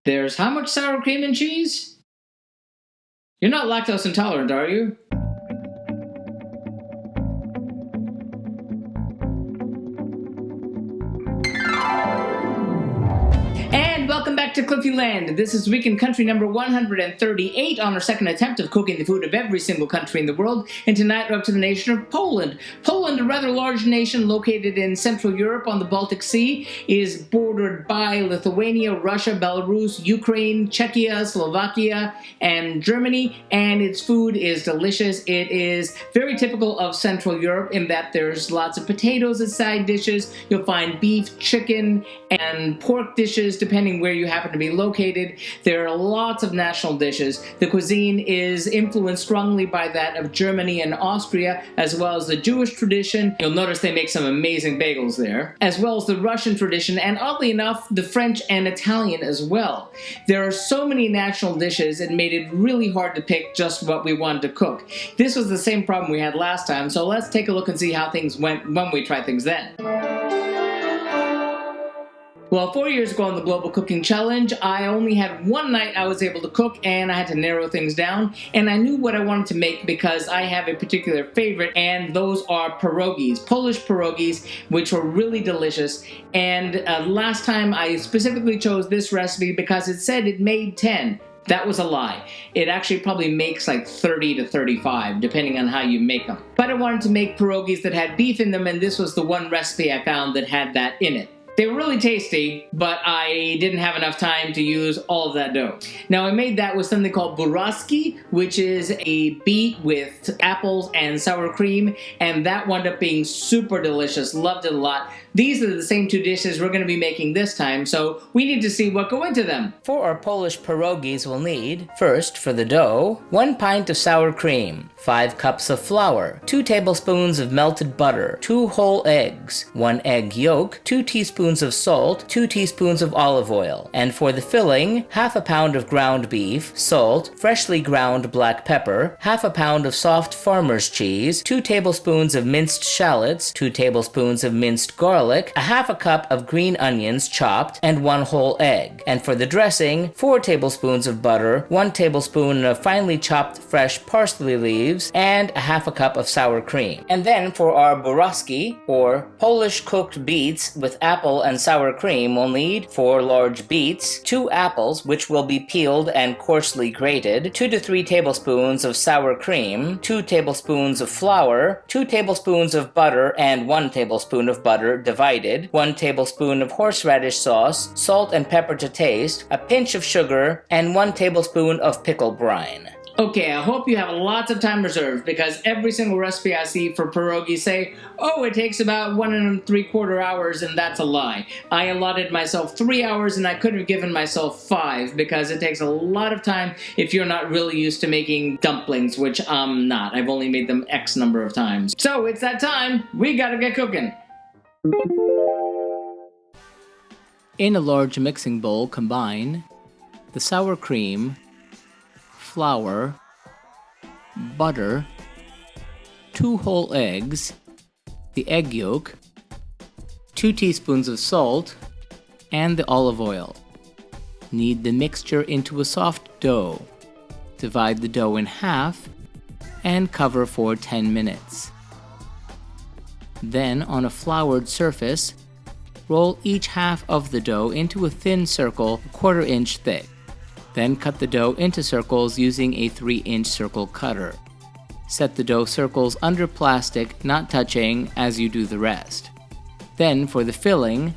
There's how much sour cream and cheese? You're not lactose intolerant, are you? And welcome back to Cliffieland. This is week in country number 138 on our second attempt of cooking the food of every single country in the world. And tonight we're up to the nation of Poland. Poland, a rather large nation located in Central Europe on the Baltic Sea, is bordered by Lithuania, Russia, Belarus, Ukraine, Czechia, Slovakia, and Germany. And its food is delicious. It is very typical of Central Europe in that there's lots of potatoes as side dishes. You'll find beef, chicken, and pork dishes depending where you happen to be located. There are lots of national dishes. The cuisine is influenced strongly by that of Germany and Austria, as well as the Jewish tradition. You'll notice they make some amazing bagels there, as well as the Russian tradition, and oddly enough, the French and Italian as well. There are so many national dishes, it made it really hard to pick just what we wanted to cook. This was the same problem we had last time, so let's take a look and see how things went when we tried things then. Well, 4 years ago on the Global Cooking Challenge, I only had one night I was able to cook and I had to narrow things down, and I knew what I wanted to make because I have a particular favorite, and those are pierogies, Polish pierogies, which were really delicious. And last time I specifically chose this recipe because it said it made 10. That was a lie. It actually probably makes like 30 to 35, depending on how you make them. But I wanted to make pierogies that had beef in them, and this was the one recipe I found that had that in it. They were really tasty, but I didn't have enough time to use all of that dough. Now I made that with something called Buraczki, which is a beet with apples and sour cream, and that wound up being super delicious. Loved it a lot. These are the same two dishes we're going to be making this time, so we need to see what go into them. For our Polish pierogies, we'll need, first, for the dough, 1 pint of sour cream, 5 cups of flour, 2 tablespoons of melted butter, 2 whole eggs, 1 egg yolk, 2 teaspoons of salt, 2 teaspoons of olive oil. And for the filling, half a pound of ground beef, salt, freshly ground black pepper, half a pound of soft farmer's cheese, 2 tablespoons of minced shallots, 2 tablespoons of minced garlic, a half a cup of green onions chopped, and 1 whole egg. And for the dressing, 4 tablespoons of butter, 1 tablespoon of finely chopped fresh parsley leaves, and a half a cup of sour cream. And then for our barosky, or Polish cooked beets with apple and sour cream, we'll need 4 large beets, 2 apples which will be peeled and coarsely grated, 2 to 3 tablespoons of sour cream, 2 tablespoons of flour, 2 tablespoons of butter and 1 tablespoon of butter divided, 1 tablespoon of horseradish sauce, salt and pepper to taste, a pinch of sugar, and 1 tablespoon of pickle brine. Okay, I hope you have lots of time reserved, because every single recipe I see for pierogies say, oh, it takes about 1 3/4 hours, and that's a lie. I allotted myself 3 hours, and I could have given myself 5, because it takes a lot of time if you're not really used to making dumplings, which I'm not. I've only made them X number of times. So, it's that time. We gotta get cooking. In a large mixing bowl, combine the sour cream, flour, butter, 2 whole eggs, the egg yolk, 2 teaspoons of salt, and the olive oil. Knead the mixture into a soft dough. Divide the dough in half and cover for 10 minutes. Then, on a floured surface, roll each half of the dough into a thin circle 1/4 inch thick. Then cut the dough into circles using a 3-inch circle cutter. Set the dough circles under plastic, not touching, as you do the rest. Then, for the filling,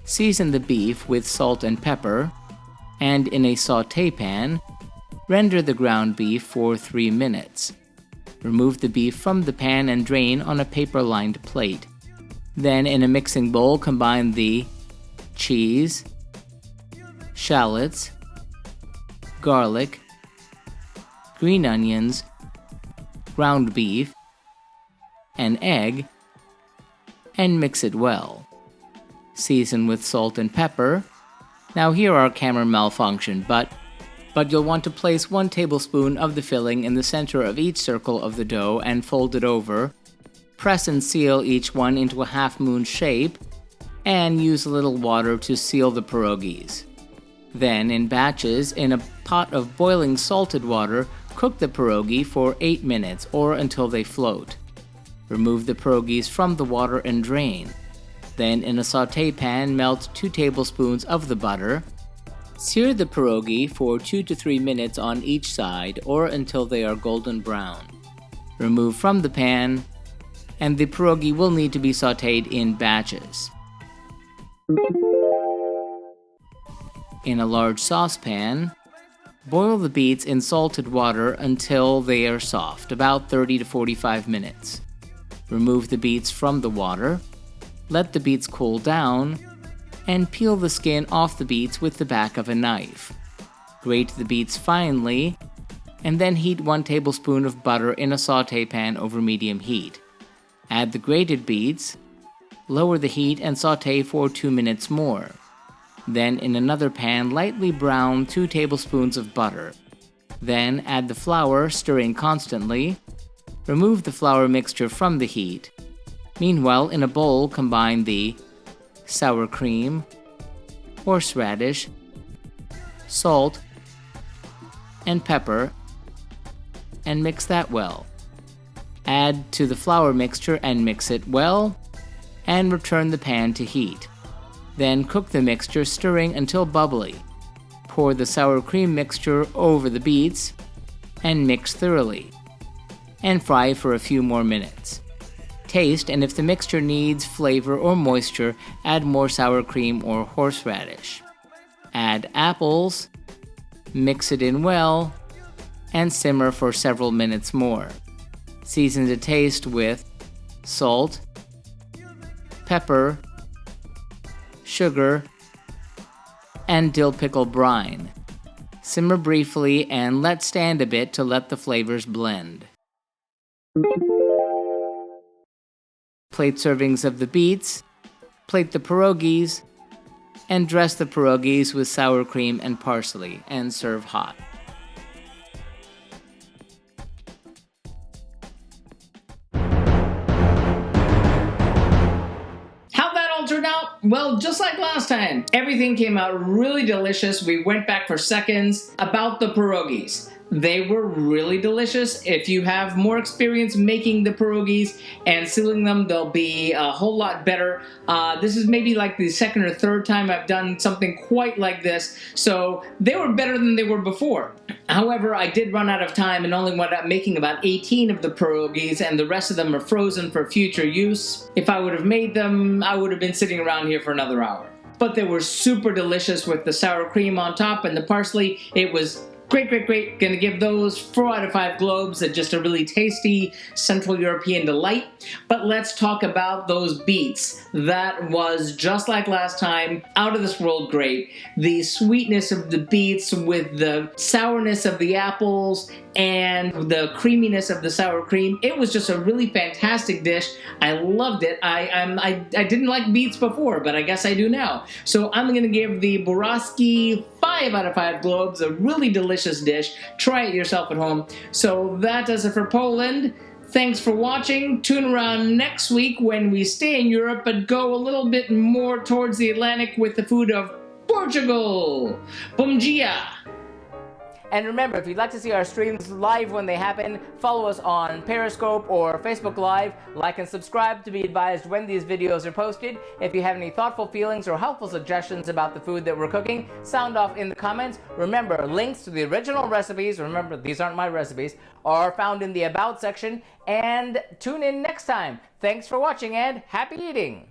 season the beef with salt and pepper, and in a sauté pan, render the ground beef for 3 minutes. Remove the beef from the pan and drain on a paper-lined plate. Then, in a mixing bowl, combine the cheese, shallots, garlic, green onions, ground beef, and egg, and mix it well. Season with salt and pepper. Now here our camera malfunctioned, but you'll want to place 1 tablespoon of the filling in the center of each circle of the dough and fold it over. Press and seal each one into a half-moon shape, and use a little water to seal the pierogies. Then, in batches, in a pot of boiling salted water, cook the pierogi for 8 minutes or until they float. Remove the pierogies from the water and drain. Then, in a sauté pan, melt 2 tablespoons of the butter. Sear the pierogi for 2 to 3 minutes on each side or until they are golden brown. Remove from the pan, and the pierogi will need to be sautéed in batches. In a large saucepan, boil the beets in salted water until they are soft, about 30 to 45 minutes. Remove the beets from the water, let the beets cool down, and peel the skin off the beets with the back of a knife. Grate the beets finely, and then heat 1 tablespoon of butter in a sauté pan over medium heat. Add the grated beets, lower the heat and sauté for 2 minutes more. Then, in another pan, lightly brown 2 tablespoons of butter. Then, add the flour, stirring constantly. Remove the flour mixture from the heat. Meanwhile, in a bowl, combine the sour cream, horseradish, salt, and pepper, and mix that well. Add to the flour mixture and mix it well, and return the pan to heat. Then cook the mixture, stirring until bubbly. Pour the sour cream mixture over the beets and mix thoroughly, and fry for a few more minutes. Taste, and if the mixture needs flavor or moisture, add more sour cream or horseradish. Add apples, mix it in well, and simmer for several minutes more. Season to taste with salt, pepper, sugar, and dill pickle brine. Simmer briefly and let stand a bit to let the flavors blend. Plate servings of the beets, plate the pierogies, and dress the pierogies with sour cream and parsley, and serve hot. Turned out, well, just like last time. Everything came out really delicious. We went back for seconds. About the pierogies, they were really delicious. If you have more experience making the pierogies and sealing them, they'll be a whole lot better. This is maybe like the second or third time I've done something quite like this, so they were better than they were before. However, I did run out of time and only wound up making about 18 of the pierogies, and the rest of them are frozen for future use. If I would have made them, I would have been sitting around here for another hour. But they were super delicious with the sour cream on top and the parsley. It was great, great, great. Gonna give those 4 out of 5 globes. Just a really tasty Central European delight. But let's talk about those beets. That was just like last time, out of this world great. The sweetness of the beets with the sourness of the apples and the creaminess of the sour cream. It was just a really fantastic dish. I loved it. I didn't like beets before, but I guess I do now. So I'm gonna give the Buraczki 5 out of 5 globes. A really delicious dish. Try it yourself at home. So that does it for Poland. Thanks for watching. Tune around next week when we stay in Europe but go a little bit more towards the Atlantic with the food of Portugal. Bom dia! And remember, if you'd like to see our streams live when they happen, follow us on Periscope or Facebook Live. Like and subscribe to be advised when these videos are posted. If you have any thoughtful feelings or helpful suggestions about the food that we're cooking, sound off in the comments. Remember, links to the original recipes, remember these aren't my recipes, are found in the About section. And tune in next time. Thanks for watching and happy eating!